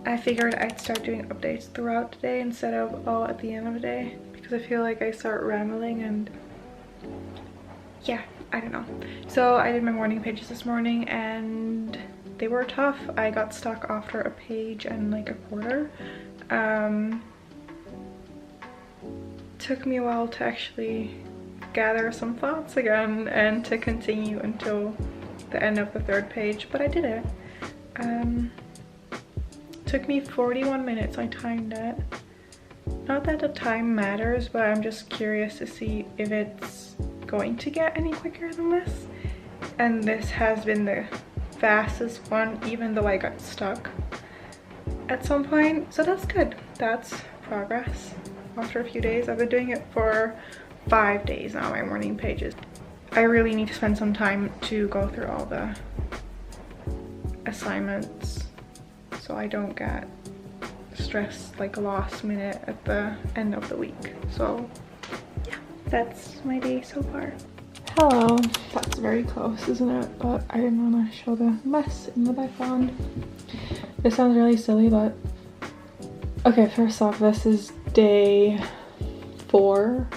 I figured I'd start doing updates throughout the day instead of all at the end of the day, because I feel like I start rambling and yeah, I don't know. So I did my morning pages this morning and they were tough. I got stuck after a page and like a quarter. Took me a while to actually gather some thoughts again and to continue until the end of the third page, but I did it. Took me 41 minutes, I timed it. Not that the time matters, but I'm just curious to see if it's going to get any quicker than this. And this has been the fastest one, even though I got stuck at some point. So that's good. That's progress. After a few days, I've been doing it for 5 days now, my morning pages. I really need to spend some time to go through all the assignments so I don't get stressed like last minute at the end of the week. So yeah, that's my day so far. Hello. That's very close, isn't it? But I didn't want to show the mess in the background. This sounds really silly, but okay, first off, this is day 4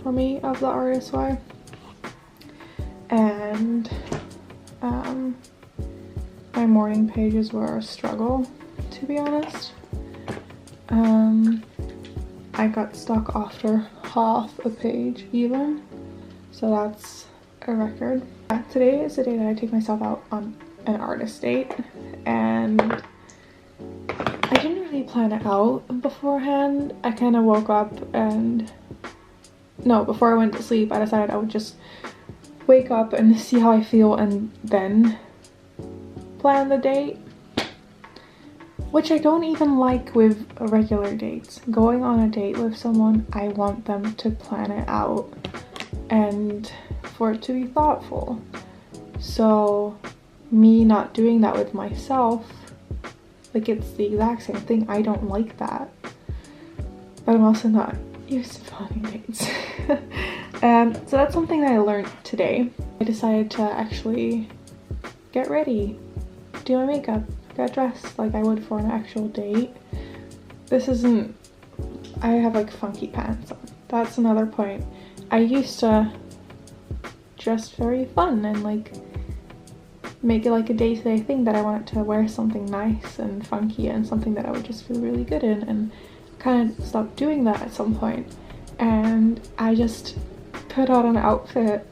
for me of the RSY, and my morning pages were a struggle, to be honest. I got stuck after half a page even, so that's a record. Today is the day that I take myself out on an artist date, and I didn't really plan it out beforehand. I kind of woke up and before I went to sleep I decided I would just wake up and see how I feel and then plan the date, which I don't even like with regular dates. Going on a date with someone, I want them to plan it out and for it to be thoughtful. So me not doing that with myself, like, it's the exact same thing. I don't like that, but I'm also not used to planning dates. So that's something that I learned today. I decided to actually get ready, do my makeup, get dressed like I would for an actual date. This isn't, I have like funky pants on. That's another point. I used to dress very fun and like make it like a day-to-day thing that I wanted to wear something nice and funky and something that I would just feel really good in, and kind of stopped doing that at some point. And I just put on an outfit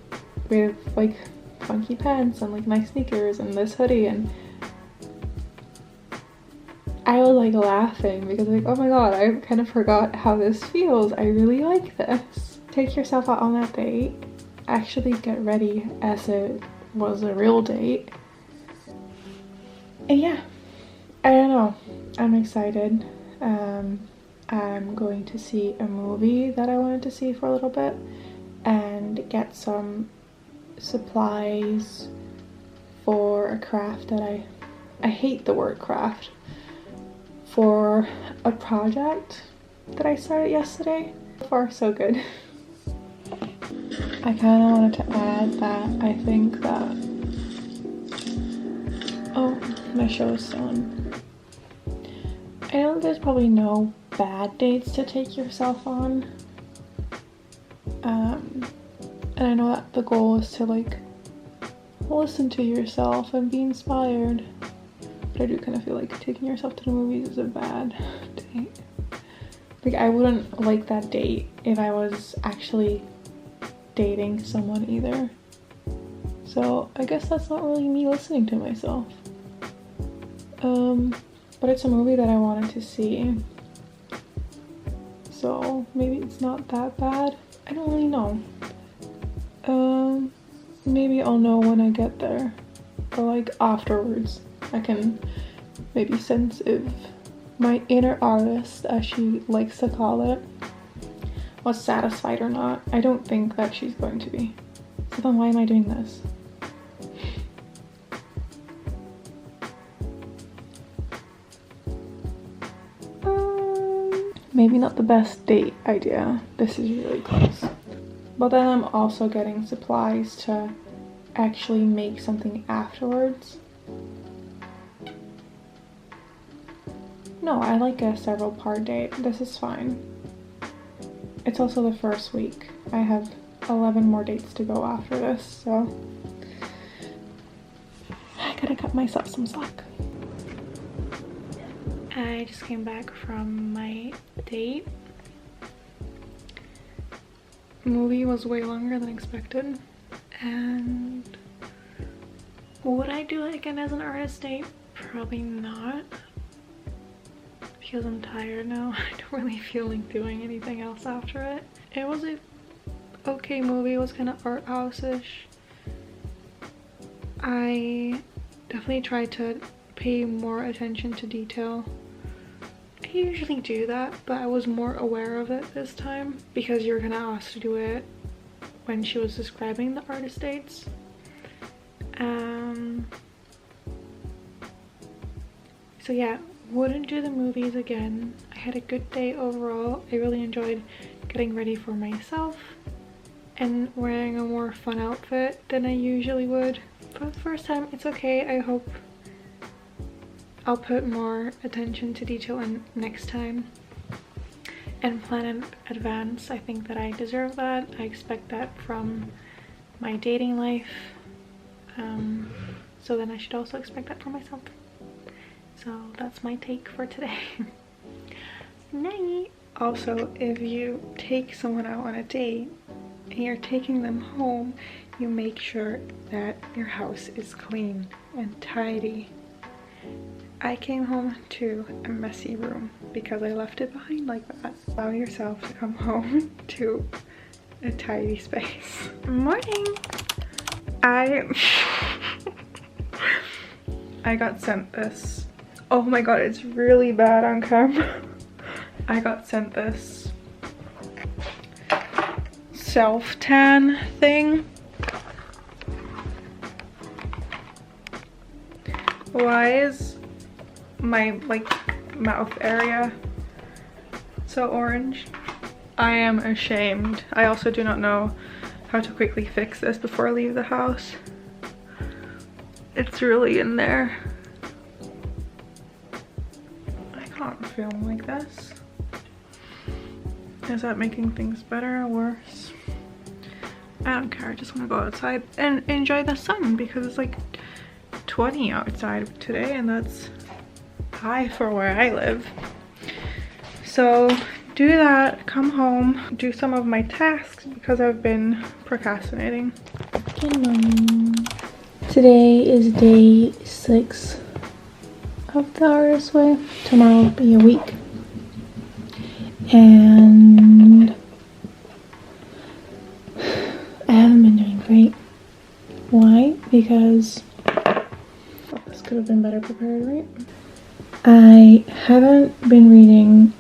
with like funky pants and like nice sneakers and this hoodie, and I was like laughing because like, oh my god, I kind of forgot how this feels. I really like this. Take yourself out on that date, actually get ready as it was a real date, and yeah, I don't know, I'm excited. I'm going to see a movie that I wanted to see for a little bit and get some supplies for a craft that I hate the word craft, for a project that I started yesterday. So far so good. I kind of wanted to add that I think that, oh, my show is still on. I know there's probably no bad dates to take yourself on, and I know that the goal is to like listen to yourself and be inspired, but I do kind of feel like taking yourself to the movies is a bad date. Like, I wouldn't like that date if I was actually dating someone either, so I guess that's not really me listening to myself. But it's a movie that I wanted to see, so maybe it's not that bad. I don't really know. Maybe I'll know when I get there, or like afterwards. I can maybe sense if my inner artist, as she likes to call it, was satisfied or not. I don't think that she's going to be. So then why am I doing this? Maybe not the best date idea. This is really close. But then I'm also getting supplies to actually make something afterwards. No, I like a several part date. This is fine. It's also the first week. I have 11 more dates to go after this, so I gotta cut myself some slack. I just came back from my date. Movie was way longer than expected, and would I do it again as an artist date? Probably not, because I'm tired now. I don't really feel like doing anything else after it. It was a okay movie. It was kind of art house-ish. I definitely tried to pay more attention to detail. I usually do that, but I was more aware of it this time because you're gonna ask to do it when she was describing the artist dates. So yeah, wouldn't do the movies again. I had a good day overall. I really enjoyed getting ready for myself and wearing a more fun outfit than I usually would. For the first time, it's okay. I hope I'll put more attention to detail in next time and plan in advance. I think that I deserve that. I expect that from my dating life. So then I should also expect that for myself. So that's my take for today. Night. Also, if you take someone out on a date and you're taking them home, you make sure that your house is clean and tidy. I came home to a messy room because I left it behind like that. Allow yourself to come home to a tidy space. Morning! I got sent this. Oh my god, it's really bad on camera. I got sent this self-tan thing. Why is my mouth area so orange? I am ashamed. I also do not know how to quickly fix this before I leave the house. It's really in there. I can't film like this. Is that making things better or worse? I don't care. I just want to go outside and enjoy the sun because it's like 20 outside today, and that's high for where I live. So do that, come home, do some of my tasks because I've been procrastinating. Good morning. Today is day 6 of the artist way. Tomorrow will be a week. And I haven't been doing great. Why? Because this could have been better prepared, right? I haven't been reading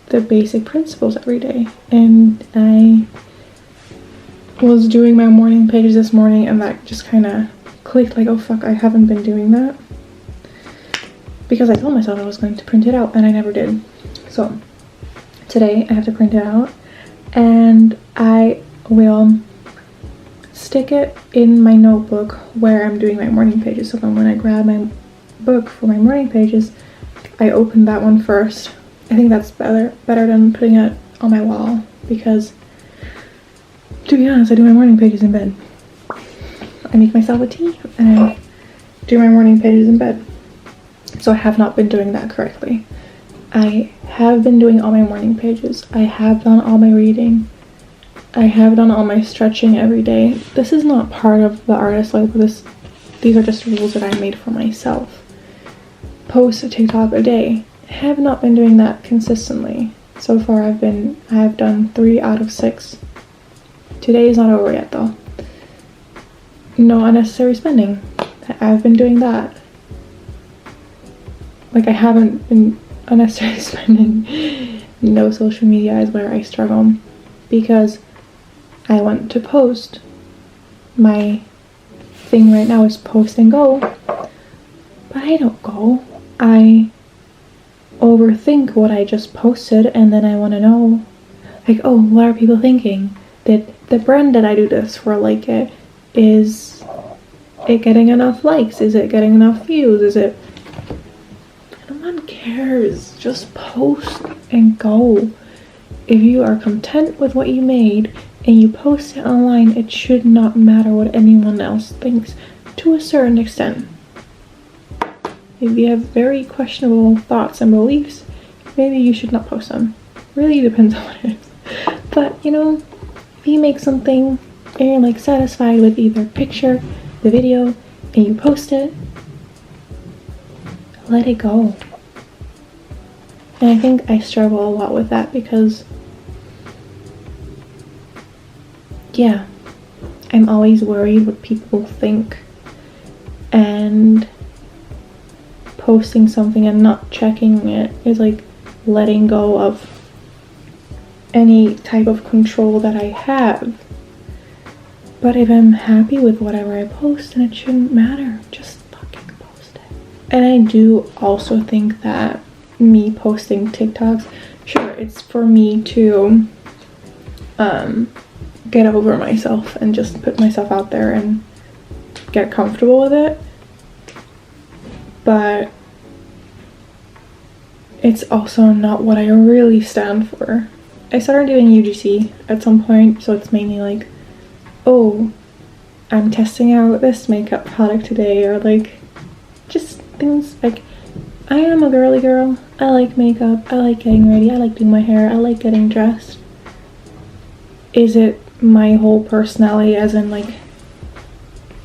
the basic principles every day, and I was doing my morning pages this morning and that just kind of clicked, like, oh fuck, I haven't been doing that, because I told myself I was going to print it out and I never did. So today I have to print it out and I will stick it in my notebook where I'm doing my morning pages, so then when I grab my book for my morning pages, I open that one first. I think that's better than putting it on my wall, because to be honest, I do my morning pages in bed. I make myself a tea and I do my morning pages in bed. So I have not been doing that correctly. I have been doing all my morning pages. I have done all my reading. I have done all my stretching every day. This is not part of the artist life. These are just rules that I made for myself. Post a TikTok a day. I have not been doing that consistently. So far I have done 3 out of 6. Today is not over yet though. No unnecessary spending. I've been doing that. Like, I haven't been unnecessarily spending. No social media is where I struggle, because I want to post. My thing right now is post and go, but I don't go. I overthink what I just posted, and then I want to know, like, oh, what are people thinking? That the brand that I do this for, like, is it getting enough likes? Is it getting enough views? Is it... I don't cares? Just post and go. If you are content with what you made and you post it online, it should not matter what anyone else thinks, to a certain extent. If you have very questionable thoughts and beliefs, maybe you should not post them. Really depends on what it is. But, you know, if you make something and you're like satisfied with either picture, the video, and you post it, let it go. And I think I struggle a lot with that because, yeah, I'm always worried what people think, and posting something and not checking it is like letting go of any type of control that I have. But if I'm happy with whatever I post, then it shouldn't matter. Just fucking post it. And I do also think that me posting TikToks, sure, it's for me to get over myself and just put myself out there and get comfortable with it. But it's also not what I really stand for. I started doing UGC at some point, so it's mainly like, oh, I'm testing out this makeup product today, or like just things like, I am a girly girl. I like makeup, I like getting ready, I like doing my hair, I like getting dressed. Is it my whole personality, as in like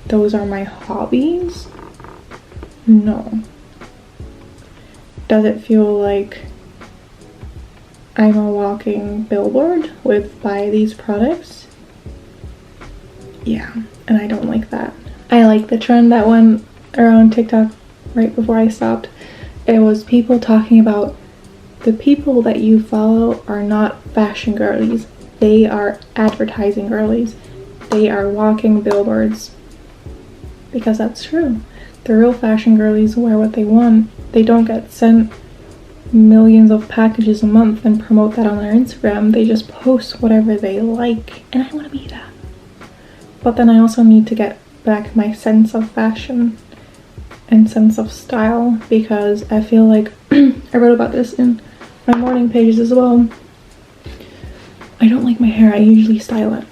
those are my hobbies? No. Does it feel like I'm a walking billboard with buy these products? Yeah, and I don't like that. I like the trend that went around TikTok right before I stopped. It was people talking about the people that you follow are not fashion girlies. They are advertising girlies. They are walking billboards. Because that's true. The real fashion girlies wear what they want. They don't get sent millions of packages a month and promote that on their Instagram. They just post whatever they like. And I want to be that. But then I also need to get back my sense of fashion and sense of style, because I feel like I wrote about this in my morning pages as well. I don't like my hair. I usually style it.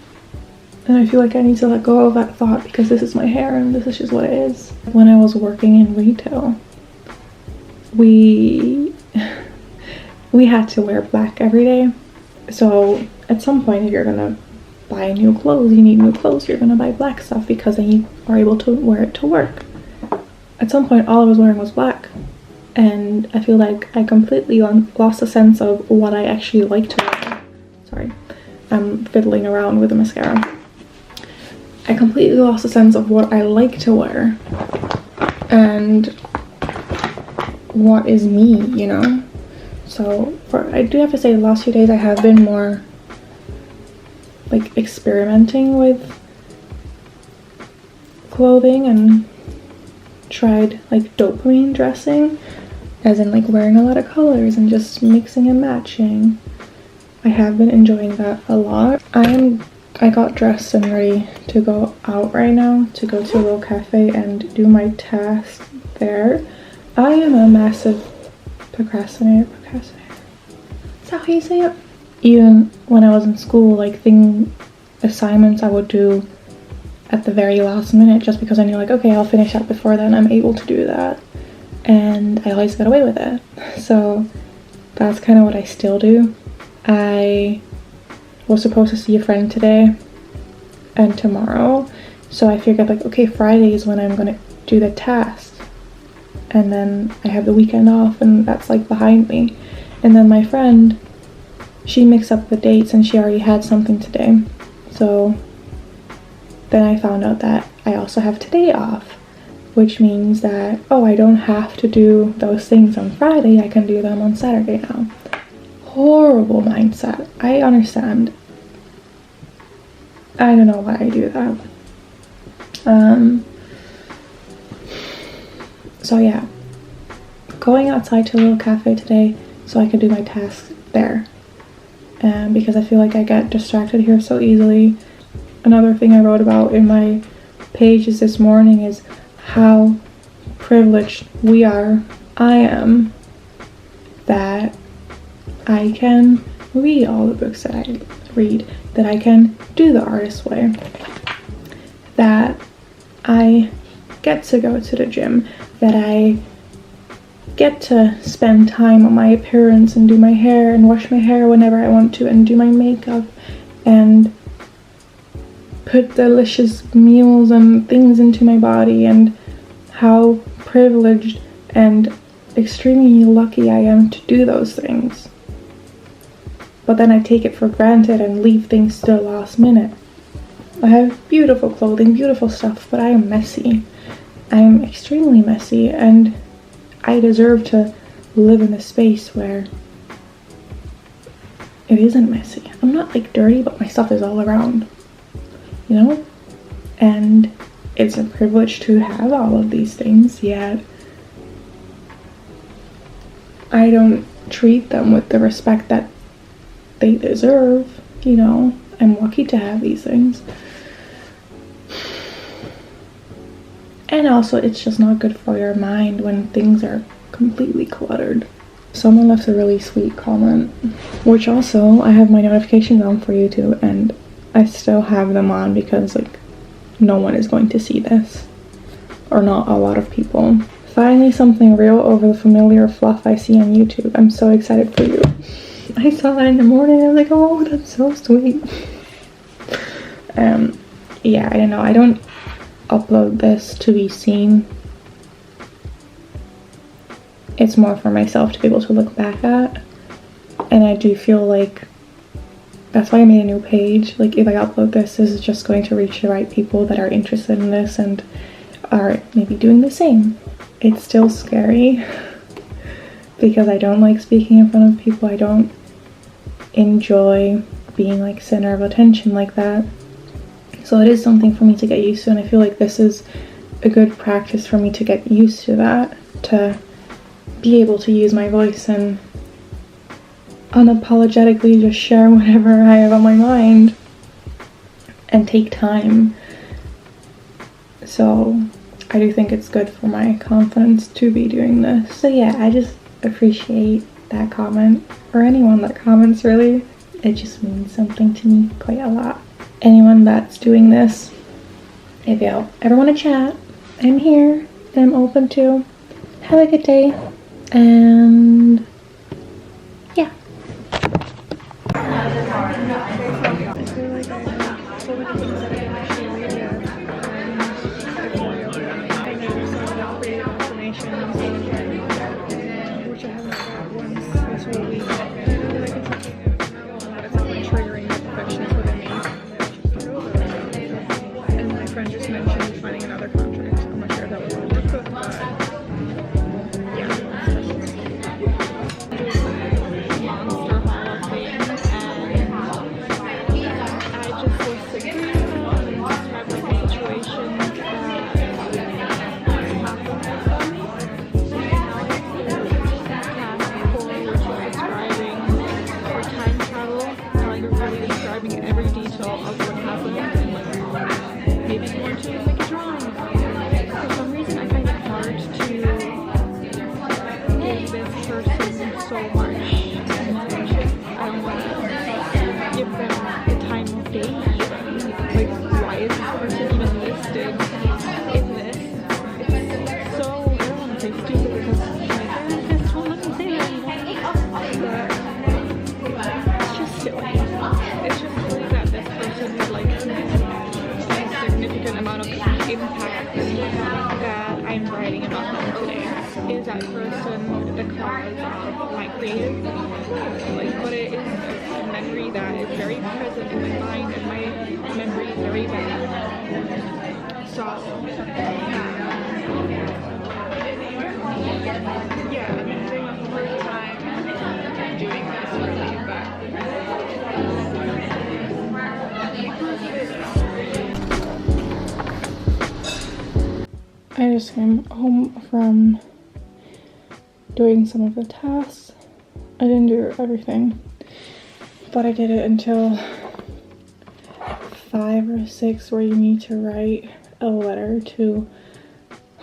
And I feel like I need to let go of that thought, because this is my hair and this is just what it is. When I was working in retail, we had to wear black every day. So at some point, if you're gonna buy new clothes, you need new clothes, you're gonna buy black stuff, because then you are able to wear it to work. At some point, all I was wearing was black. And I feel like I completely lost a sense of what I actually like to wear. Sorry, I'm fiddling around with the mascara. I completely lost a sense of what I like to wear and what is me, you know? So I do have to say, the last few days I have been more like experimenting with clothing and tried like dopamine dressing, as in like wearing a lot of colors and just mixing and matching. I have been enjoying that a lot. I got dressed and ready to go out right now, to go to a little cafe and do my task there. I am a massive procrastinator. Is that how you say it? Even when I was in school, like assignments I would do at the very last minute, just because I knew like, okay, I'll finish that before then, I'm able to do that. And I always got away with it. So that's kind of what I still do. I was supposed to see a friend today and tomorrow, so I figured like, okay, Friday is when I'm gonna do the task, and then I have the weekend off, and that's like behind me. And then my friend, she mixed up the dates and she already had something today, so then I found out that I also have today off, which means that, oh, I don't have to do those things on Friday, I can do them on Saturday now. Horrible mindset. I understand. I don't know why I do that. So yeah, going outside to a little cafe today so I can do my tasks there, because I feel like I get distracted here so easily. Another thing I wrote about in my pages this morning is how privileged we are, I am, that I can read all the books that I read, that I can do the artist way, that I get to go to the gym, that I get to spend time on my appearance and do my hair and wash my hair whenever I want to and do my makeup and put delicious meals and things into my body, and how privileged and extremely lucky I am to do those things. But then I take it for granted and leave things to the last minute. I have beautiful clothing, beautiful stuff, but I am messy. I'm extremely messy, and I deserve to live in a space where it isn't messy. I'm not like dirty, but my stuff is all around, you know? And it's a privilege to have all of these things, yet I don't treat them with the respect that they deserve, you know? I'm lucky to have these things. And also, it's just not good for your mind when things are completely cluttered. Someone left a really sweet comment, which also I have my notifications on for YouTube, and I still have them on because like no one is going to see this, or not a lot of people. Finally something real over the familiar fluff I see on YouTube. I'm so excited for you. I saw that in the morning. I was like, oh, that's so sweet. Yeah, I don't know. I don't upload this to be seen. It's more for myself to be able to look back at. And I do feel like that's why I made a new page. Like, if I upload this is just going to reach the right people that are interested in this and are maybe doing the same. It's still scary because I don't like speaking in front of people. I don't enjoy being like center of attention like that. So it is something for me to get used to, and I feel like this is a good practice for me to get used to that, to be able to use my voice and unapologetically just share whatever I have on my mind and take time. So I do think it's good for my confidence to be doing this. So yeah, I just appreciate that comment, or anyone that comments really. It just means something to me quite a lot. Anyone that's doing this, if you ever want to chat, I'm here and I'm open to. Have a good day, and yeah. I feel like I have so many things that I can actually read yet, and I feel like creative affirmations, which I haven't got once this whole week. And I know that I can start doing it from now on, but it's not like triggering the perfectionist within me. And my friend just mentioned finding another contract. I'm not sure if that will work, but yeah. Monster Hall of Fame, and I just was sitting down and described like a situation that happened with them. And now task 4, which is describing for time travel, how you're really describing every detail of what happened, and like maybe you want to make a drawing about it. For some reason I find it hard to give this person so much attention. I don't want to give them the time of day even. Like, why is this person even listed in this? It's so, I don't want to say stupid because my therapist won't let me say that anymore. But it's just silly. It's just silly that this person would like a significant amount of impact that I'm writing about them today. Is that person the cause of my creative? Like, but it is a memory that is very present in my mind, and my memory is very bad. So yeah, I'm having a hard time doing this really, I just came home from doing some of the tasks. I didn't do everything, but I did it until 5 or 6, where you need to write a letter to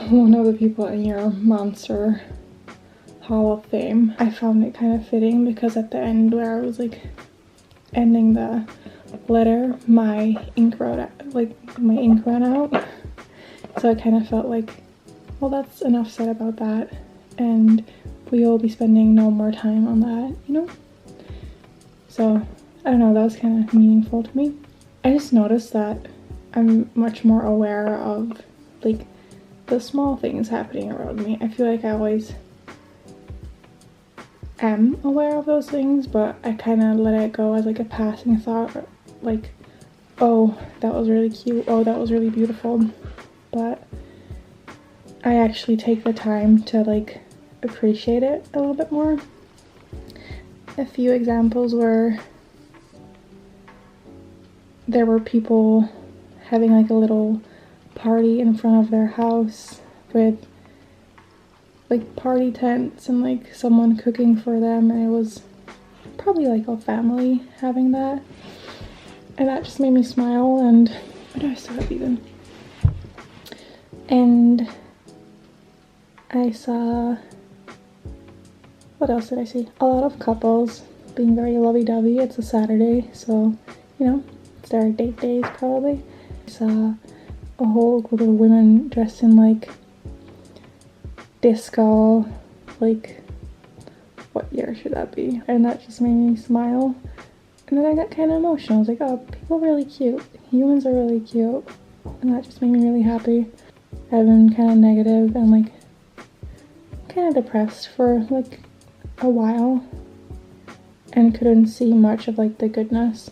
one of the people in your Monster Hall of Fame. I found it kind of fitting because at the end where I was like ending the letter, my ink ran out. So I kind of felt like, well, that's enough said about that, and we will be spending no more time on that, you know? So I don't know, that was kind of meaningful to me. I just noticed that I'm much more aware of like the small things happening around me. I feel like I always am aware of those things, but I kind of let it go as like a passing thought, like, oh, that was really cute, oh, that was really beautiful. But I actually take the time to like appreciate it a little bit more. A few examples were there were people having like a little party in front of their house with like party tents and like someone cooking for them, and it was probably like a family having that, and that just made me smile. And what do I still have even? And I saw, what else did I see? A lot of couples being very lovey-dovey. It's a Saturday, so you know, it's their date days probably. I saw a whole group of women dressed in like disco, like what year should that be? And that just made me smile. And then I got kind of emotional. I was like, oh, people are really cute. Humans are really cute. And that just made me really happy. I've been kind of negative and like kind of depressed for like a while and couldn't see much of like the goodness.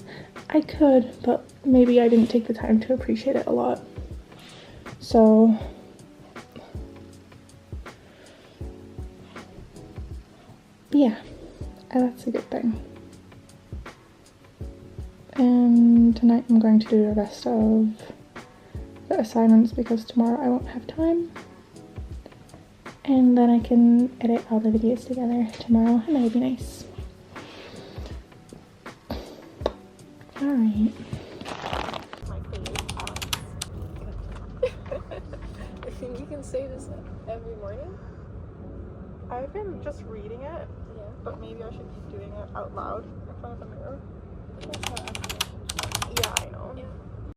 I could, but maybe I didn't take the time to appreciate it a lot. So yeah, that's a good thing. And tonight I'm going to do the rest of the assignments because tomorrow I won't have time. And then I can edit all the videos together tomorrow, and that would be nice. Alright. My favorite I think you can say this every morning. I've been just reading it, Yeah. but maybe I should be doing it out loud in front of the mirror. That's not affirmation. Yeah, I know. Yeah.